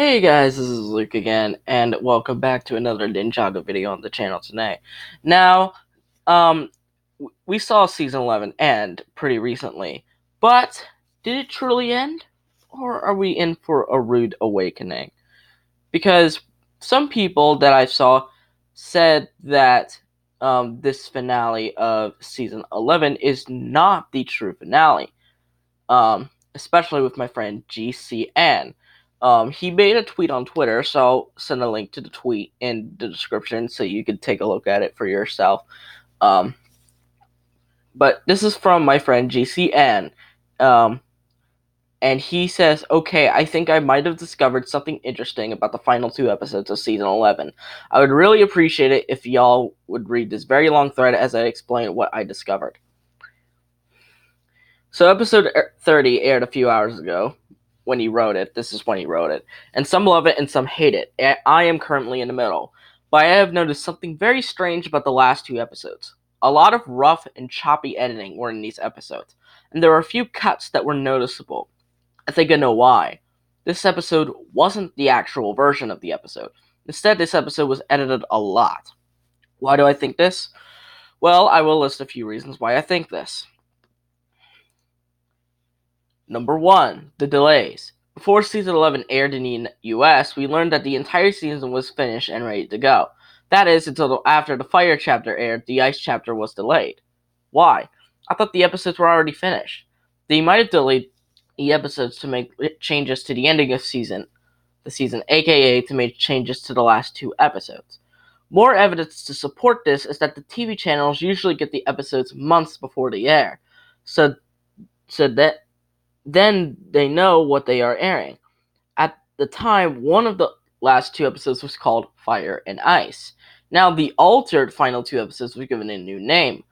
Hey guys, this is Luke again, and welcome back to another Ninjago video on the channel today. Now, um, we saw season 11 end pretty recently, but did it truly end? Or are we in for a rude awakening? Because some people that I saw said that this finale of season 11 is not the true finale. Especially with my friend GCN. He made a tweet on Twitter, so I'll send a link to the tweet in the description so you can take a look at it for yourself. Um, but this is from my friend GCN. And he says, okay, I think I might have discovered something interesting about the final two episodes of season 11. I would really appreciate it if y'all would read this very long thread as I explain what I discovered. So episode 30 aired a few hours ago when he wrote it. This is when he wrote it. And some love it and some hate it. I am currently in the middle. But I have noticed something very strange about the last two episodes. A lot of rough and choppy editing were in these episodes. And there were a few cuts that were noticeable. I think I know why. This episode wasn't the actual version of the episode. Instead, this episode was edited a lot. Why do I think this? Well, I will list a few reasons why I think this. Number 1, the delays. Before season 11 aired in the US, we learned that the entire season was finished and ready to go. That is, until after the fire chapter aired, the ice chapter was delayed. Why? I thought the episodes were already finished. They might have delayed the episodes to make changes to the ending of the season, aka to make changes to the last two episodes. More evidence to support this is that the TV channels usually get the episodes months before they air, so that then they know what they are airing. At the time, one of the last two episodes was called Fire and Ice. Now, the altered final two episodes were given a new name,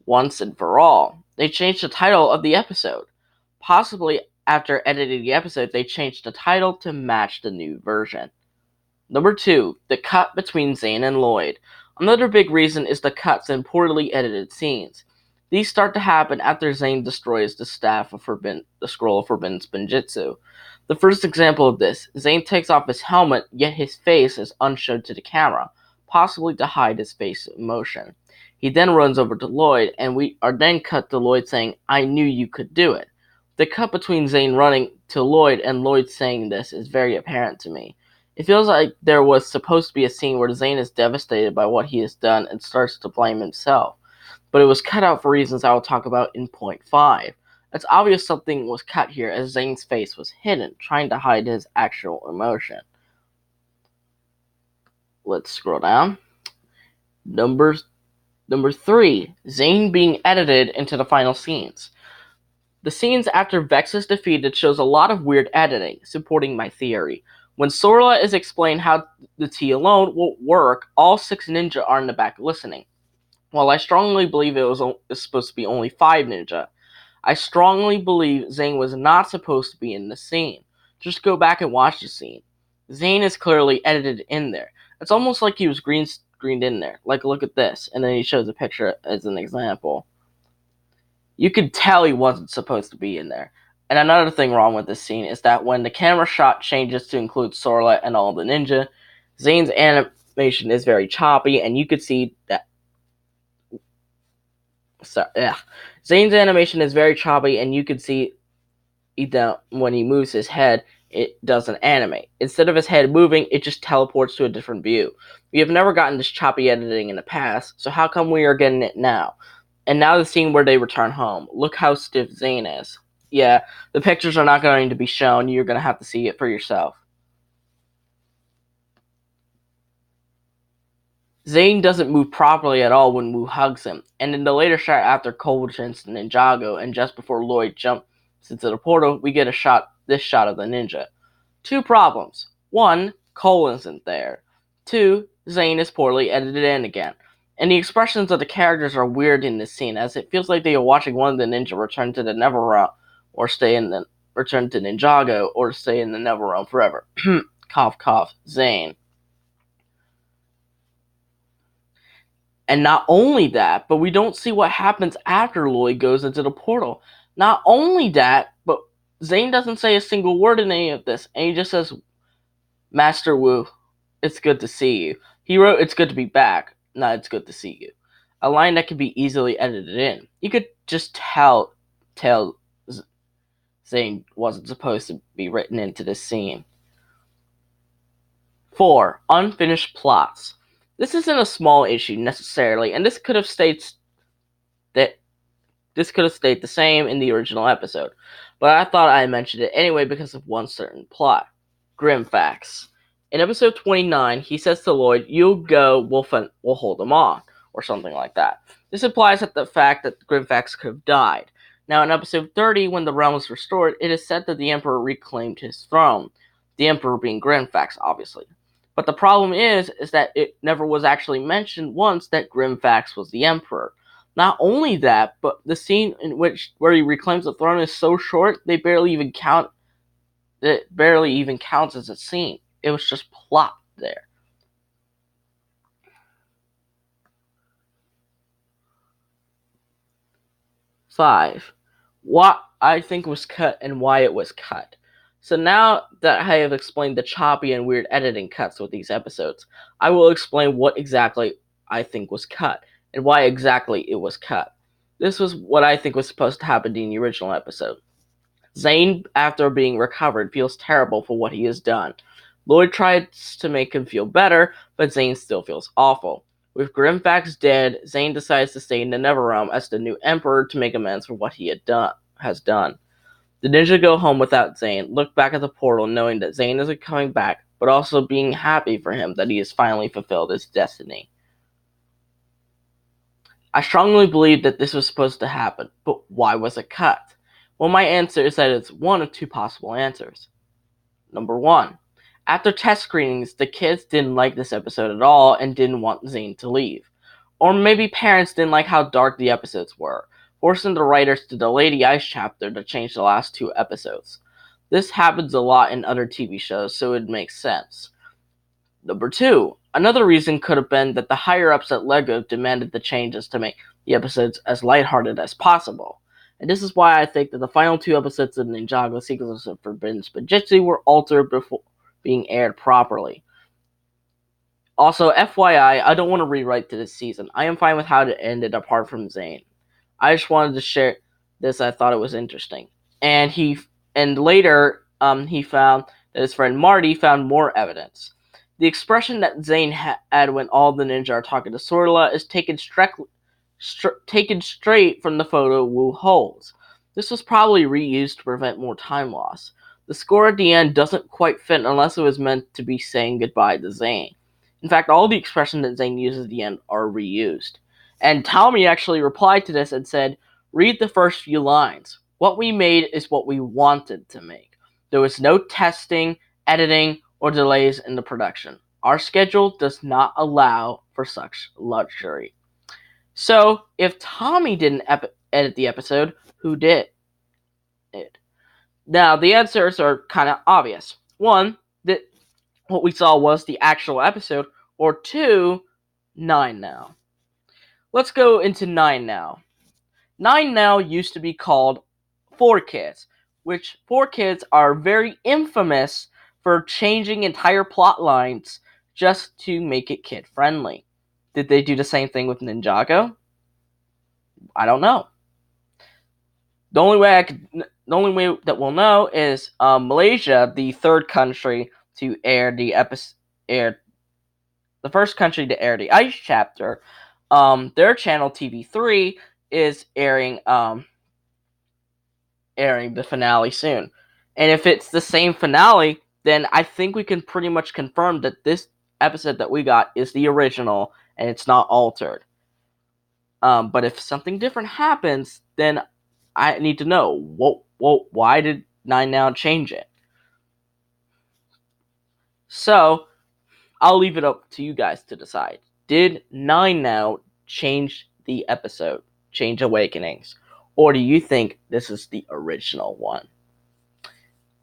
Once and For All. They changed the title of the episode. Possibly after editing the episode, they changed the title to match the new version. Number 2, the cut between Zane and Lloyd. Another big reason is the cuts and poorly edited scenes. These start to happen after Zane destroys the the scroll of Forbidden Spinjitzu. The first example of this, Zane takes off his helmet, yet his face is unshowed to the camera, possibly to hide his face emotion. He then runs over to Lloyd, and we are then cut to Lloyd saying, "I knew you could do it." The cut between Zane running to Lloyd and Lloyd saying this is very apparent to me. It feels like there was supposed to be a scene where Zane is devastated by what he has done and starts to blame himself, but it was cut out for reasons I will talk about in point 5. It's obvious something was cut here as Zane's face was hidden, trying to hide his actual emotion. Let's scroll down. Number 3, Zane being edited into the final scenes. The scenes after Vex is defeated shows a lot of weird editing, supporting my theory. When Sorla is explained how the T alone will work, all 6 ninja are in the back listening. While I strongly believe it was supposed to be only 5 ninja, I strongly believe Zane was not supposed to be in the scene. Just go back and watch the scene. Zane is clearly edited in there. It's almost like he was green screened in there. Like, look at this. And then he shows a picture as an example. You could tell he wasn't supposed to be in there. And another thing wrong with this scene is that when the camera shot changes to include Sorla and all the ninja, Zane's animation is very choppy, and you could see that. Zane's animation is very choppy, and you could see that when he moves his head, it doesn't animate. Instead of his head moving, it just teleports to a different view. We have never gotten this choppy editing in the past, so how come we are getting it now? And now the scene where they return home. Look how stiff Zane is. Yeah, the pictures are not going to be shown. You're going to have to see it for yourself. Zane doesn't move properly at all when Wu hugs him. And in the later shot after Cole turns to Ninjago and just before Lloyd jumps into the portal, we get this shot of the ninja. 2 problems. 1, Cole isn't there. 2, Zane is poorly edited in again. And the expressions of the characters are weird in this scene, as it feels like they are watching one of the ninja return to the Neverrealm, or return to Ninjago, or stay in the Neverrealm forever. Cough, cough, Zane. And not only that, but we don't see what happens after Lloyd goes into the portal. Not only that, but Zane doesn't say a single word in any of this, and he just says, Master Wu, it's good to see you. He wrote, "It's good to be back," not "It's good to see you." A line that could be easily edited in. You could just tell Zane wasn't supposed to be written into this scene. 4. Unfinished plots. This isn't a small issue necessarily, and this could have stayed the same in the original episode, but I thought I mentioned it anyway because of one certain plot. Grimfax. In episode 29, he says to Lloyd, "You go, we'll hold him on," or something like that. This implies that the fact that Grimfax could have died. Now, in episode 30, when the realm was restored, it is said that the Emperor reclaimed his throne. The Emperor being Grimfax, obviously. But the problem is that it never was actually mentioned once that Grimfax was the Emperor. Not only that, but the scene where he reclaims the throne is so short they barely even count. It barely even counts as a scene. It was just plot there. 5. What I think was cut and why it was cut. So now that I have explained the choppy and weird editing cuts with these episodes, I will explain what exactly I think was cut and why exactly it was cut. This was what I think was supposed to happen in the original episode. Zane, after being recovered, feels terrible for what he has done. Lloyd tries to make him feel better, but Zane still feels awful. With Grimfax dead, Zane decides to stay in the Neverrealm as the new Emperor to make amends for what he has done. The ninja go home without Zane, look back at the portal knowing that Zane isn't coming back, but also being happy for him that he has finally fulfilled his destiny. I strongly believe that this was supposed to happen, but why was it cut? Well, my answer is that it's one of two possible answers. Number 1. After test screenings, the kids didn't like this episode at all and didn't want Zane to leave. Or maybe parents didn't like how dark the episodes were, forcing the writers to delay the Ice chapter to change the last 2 episodes. This happens a lot in other TV shows, so it makes sense. Number 2. Another reason could have been that the higher-ups at LEGO demanded the changes to make the episodes as lighthearted as possible. And this is why I think that the final 2 episodes of Ninjago Secrets of Forbidden Spinjitzu were altered before being aired properly. Also, FYI, I don't want to rewrite to this season. I am fine with how it ended apart from Zane. I just wanted to share this. I thought it was interesting. And later he found that his friend Marty found more evidence. The expression that Zane had when all the ninja are talking to Sorla is taken straight from the photo Wu holds. This was probably reused to prevent more time loss. The score at the end doesn't quite fit unless it was meant to be saying goodbye to Zane. In fact, all the expressions that Zane uses at the end are reused. And Tommy actually replied to this and said, "Read the first few lines. What we made is what we wanted to make. There was no testing, editing, or delays in the production. Our schedule does not allow for such luxury." So, if Tommy didn't edit the episode, who did it? Now, the answers are kind of obvious. 1, that what we saw was the actual episode, or 2, 9 Now. Let's go into 9 Now. 9 Now used to be called 4Kids, which 4Kids are very infamous for changing entire plot lines just to make it kid friendly. Did they do the same thing with Ninjago? I don't know. The only way that we'll know is Malaysia, the third country to air the first country to air the Ice chapter. Their channel TV3 is airing the finale soon, and if it's the same finale, then I think we can pretty much confirm that this episode that we got is the original and it's not altered. But if something different happens, then I need to know why did 9 Now change it? So I'll leave it up to you guys to decide. Did 9 Now change the episode, change Awakenings, or do you think this is the original one?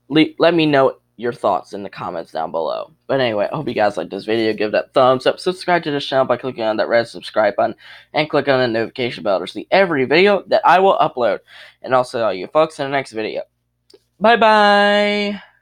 Let me know your thoughts in the comments down below. But anyway, I hope you guys liked this video. Give that thumbs up. Subscribe to this channel by clicking on that red subscribe button. And click on the notification bell to see every video that I will upload. And I'll see all you folks in the next video. Bye-bye!